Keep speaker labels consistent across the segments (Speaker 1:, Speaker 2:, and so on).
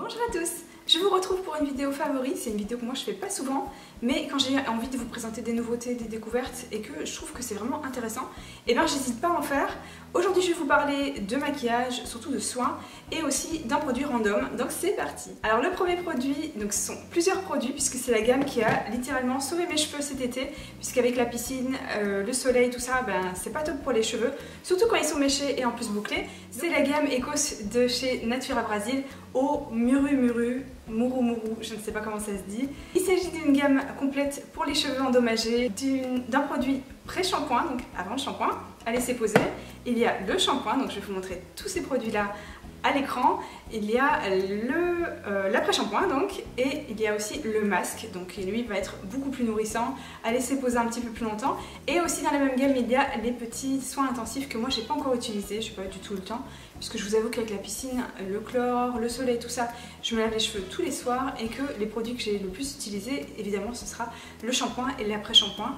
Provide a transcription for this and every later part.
Speaker 1: Bonjour à tous, je vous retrouve pour une vidéo favori. C'est une vidéo que moi je fais pas souvent, mais quand j'ai envie de vous présenter des nouveautés, des découvertes et que je trouve que c'est vraiment intéressant, et bien j'hésite pas à en faire. Aujourd'hui je vais vous parler de maquillage, surtout de soins et aussi d'un produit random, donc c'est parti. Alors le premier produit, donc ce sont plusieurs produits puisque c'est la gamme qui a littéralement sauvé mes cheveux cet été, puisqu'avec la piscine, le soleil, tout ça, ben c'est pas top pour les cheveux, surtout quand ils sont méchés et en plus bouclés. C'est la gamme Ecos de chez Natura Brasil au Muru, je ne sais pas comment ça se dit. Il s'agit d'une gamme complète pour les cheveux endommagés, d'un produit pré-shampoing, donc avant le shampoing, à laisser poser. Il y a le shampoing, donc je vais vous montrer tous ces produits-là à l'écran. Il y a l'après-shampoing donc, et il y a aussi le masque, donc qui lui va être beaucoup plus nourrissant, à laisser poser un petit peu plus longtemps. Et aussi dans la même gamme, il y a les petits soins intensifs que moi j'ai pas encore utilisés, je n'ai pas du tout le temps, puisque je vous avoue qu'avec la piscine, le chlore, le soleil, tout ça, je me lave les cheveux tous les soirs et que les produits que j'ai le plus utilisés, évidemment, ce sera le shampoing et l'après-shampoing.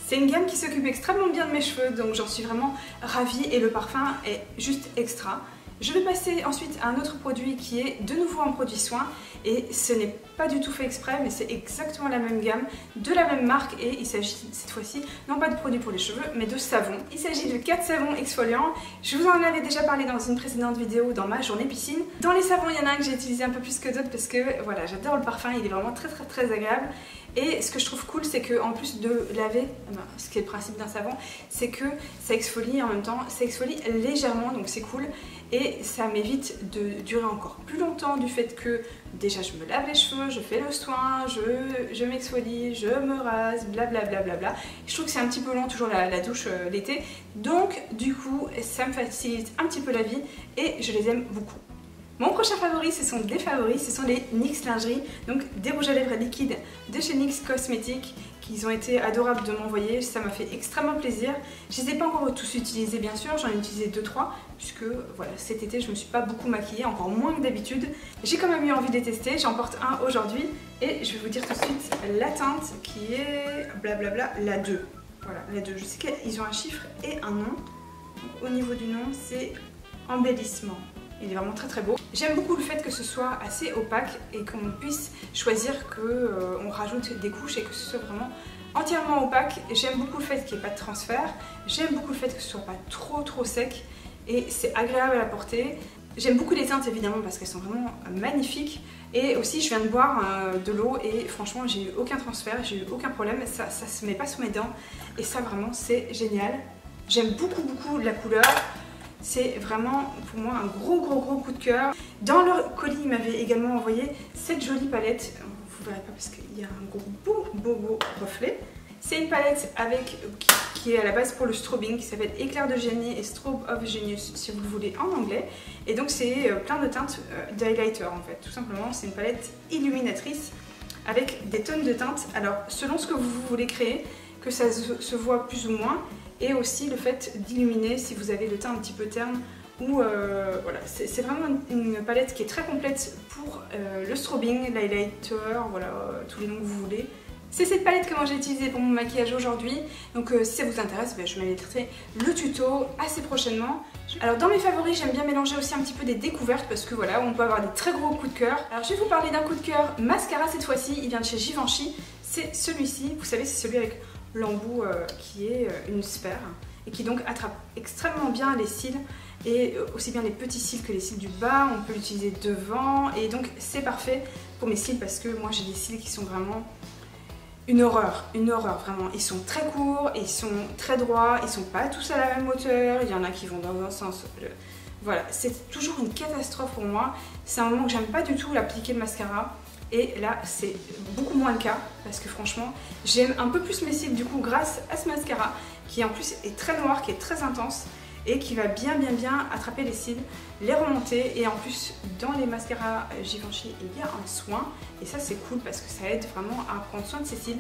Speaker 1: C'est une gamme qui s'occupe extrêmement bien de mes cheveux, donc j'en suis vraiment ravie et le parfum est juste extra. Je vais passer ensuite à un autre produit qui est de nouveau un produit soin et ce n'est pas du tout fait exprès, mais c'est exactement la même gamme, de la même marque, et il s'agit cette fois-ci non pas de produits pour les cheveux mais de savon. Il s'agit de 4 savons exfoliants. Je vous en avais déjà parlé dans une précédente vidéo dans ma journée piscine. Dans les savons, il y en a un que j'ai utilisé un peu plus que d'autres parce que voilà, j'adore le parfum, il est vraiment très agréable. Et ce que je trouve cool, c'est que en plus de laver, ce qui est le principe d'un savon, c'est que ça exfolie en même temps, ça exfolie légèrement, donc c'est cool. Et ça m'évite de durer encore plus longtemps du fait que déjà je me lave les cheveux, je fais le soin, je m'exfolie, je me rase, blablabla. Je trouve que c'est un petit peu long toujours la douche l'été, donc du coup ça me facilite un petit peu la vie et je les aime beaucoup. Mon prochain favori, ce sont des favoris, ce sont les NYX lingerie, donc des rouges à lèvres liquides de chez NYX Cosmetics, qui ont été adorables de m'envoyer, ça m'a fait extrêmement plaisir. Je ne les ai pas encore tous utilisés bien sûr, j'en ai utilisé 2-3, puisque voilà, cet été je me suis pas beaucoup maquillée, encore moins que d'habitude. J'ai quand même eu envie de les tester, j'en porte un aujourd'hui, et je vais vous dire tout de suite la teinte qui est blablabla, la 2. Voilà, la 2, je sais qu'ils ont un chiffre et un nom, donc, au niveau du nom c'est embellissement. Il est vraiment très beau. J'aime beaucoup le fait que ce soit assez opaque et qu'on puisse choisir qu'on rajoute des couches et que ce soit vraiment entièrement opaque. J'aime beaucoup le fait qu'il n'y ait pas de transfert. J'aime beaucoup le fait que ce soit pas trop sec et c'est agréable à la porter. J'aime beaucoup les teintes évidemment parce qu'elles sont vraiment magnifiques. Et aussi je viens de boire de l'eau et franchement j'ai eu aucun transfert, j'ai eu aucun problème. Ça se met pas sous mes dents et ça vraiment c'est génial. J'aime beaucoup la couleur. C'est vraiment pour moi un gros coup de cœur. Dans leur colis, ils m'avaient également envoyé cette jolie palette. Vous ne verrez pas parce qu'il y a un gros beau reflet. C'est une palette qui est à la base pour le strobing, qui s'appelle Éclair de génie et Strobe of Genius si vous le voulez en anglais. Et donc c'est plein de teintes d'highlighter en fait. Tout simplement, c'est une palette illuminatrice avec des tonnes de teintes. Alors selon ce que vous voulez créer, que ça se voit plus ou moins, et aussi le fait d'illuminer si vous avez le teint un petit peu terne ou voilà, c'est vraiment une palette qui est très complète pour le strobing, l'highlighter, voilà, tous les noms que vous voulez. C'est cette palette que moi j'ai utilisée pour mon maquillage aujourd'hui, donc si ça vous intéresse, je mettrai le tuto assez prochainement. Alors dans mes favoris, j'aime bien mélanger aussi un petit peu des découvertes parce que voilà, on peut avoir des très gros coups de cœur. Alors je vais vous parler d'un coup de cœur mascara cette fois-ci, il vient de chez Givenchy, c'est celui-ci, vous savez c'est celui avec l'embout qui est une sphère et qui donc attrape extrêmement bien les cils et aussi bien les petits cils que les cils du bas. On peut l'utiliser devant et donc c'est parfait pour mes cils parce que moi j'ai des cils qui sont vraiment une horreur vraiment. Ils sont très courts, ils sont très droits, ils sont pas tous à la même hauteur, il y en a qui vont dans un sens. Voilà, c'est toujours une catastrophe pour moi. C'est un moment que j'aime pas du tout l'appliquer le mascara. Et là, c'est beaucoup moins le cas parce que franchement, j'aime un peu plus mes cils du coup grâce à ce mascara qui en plus est très noir, qui est très intense et qui va bien attraper les cils, les remonter. Et en plus, dans les mascaras Givenchy, il y a un soin et ça c'est cool parce que ça aide vraiment à prendre soin de ses cils.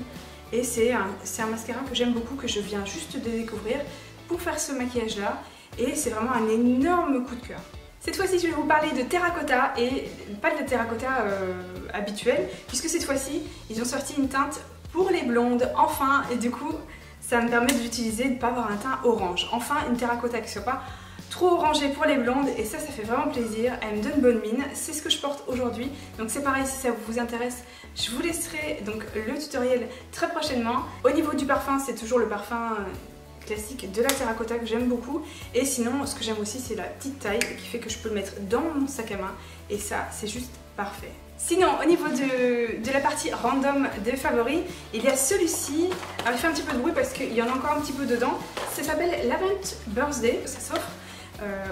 Speaker 1: Et c'est un mascara que j'aime beaucoup, que je viens juste de découvrir pour faire ce maquillage là et c'est vraiment un énorme coup de cœur. Cette fois-ci, je vais vous parler de terracotta et pas de terracotta habituel, puisque cette fois-ci, ils ont sorti une teinte pour les blondes, enfin, et du coup, ça me permet d'utiliser, de ne pas avoir un teint orange. Enfin, une terracotta qui ne soit pas trop orangé pour les blondes et ça fait vraiment plaisir. Elle me donne bonne mine, c'est ce que je porte aujourd'hui. Donc c'est pareil, si ça vous intéresse, je vous laisserai donc le tutoriel très prochainement. Au niveau du parfum, c'est toujours le parfum classique de la terracotta que j'aime beaucoup. Et sinon, ce que j'aime aussi, c'est la petite taille qui fait que je peux le mettre dans mon sac à main. Et ça, c'est juste parfait. Sinon, au niveau de la partie random des favoris, il y a celui-ci. Alors, il fait un petit peu de bruit parce qu'il y en a encore un petit peu dedans. Ça s'appelle Lavent Birthday. Ça s'offre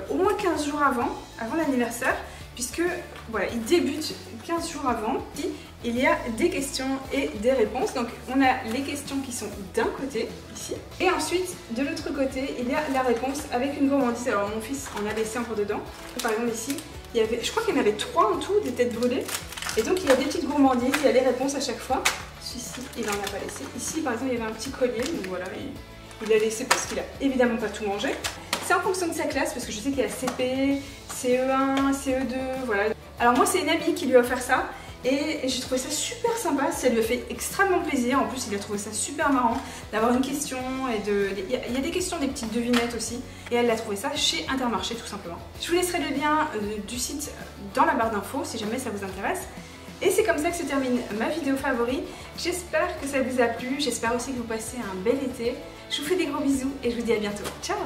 Speaker 1: au moins 15 jours avant l'anniversaire, puisque voilà, il débute 15 jours avant. Puis, il y a des questions et des réponses. Donc, on a les questions qui sont d'un côté, ici. Et ensuite, de l'autre côté, il y a la réponse avec une gourmandise. Alors, mon fils en a laissé un peu dedans. Par exemple, ici, je crois qu'il y en avait 3 en tout, des têtes brûlées. Et donc, il y a des petites gourmandises, il y a les réponses à chaque fois. Celui-ci, il n'en a pas laissé. Ici, par exemple, il y avait un petit collier. Donc voilà, il a laissé parce qu'il a évidemment pas tout mangé. C'est en fonction de sa classe, parce que je sais qu'il y a CP, CE1, CE2, voilà. Alors moi, c'est une amie qui lui a offert ça. Et j'ai trouvé ça super sympa, ça lui a fait extrêmement plaisir. En plus, il a trouvé ça super marrant d'avoir une question. Il y a des questions, des petites devinettes aussi. Et elle a trouvé ça chez Intermarché tout simplement. Je vous laisserai le lien du site dans la barre d'infos si jamais ça vous intéresse. Et c'est comme ça que se termine ma vidéo favori. J'espère que ça vous a plu, j'espère aussi que vous passez un bel été. Je vous fais des gros bisous et je vous dis à bientôt. Ciao!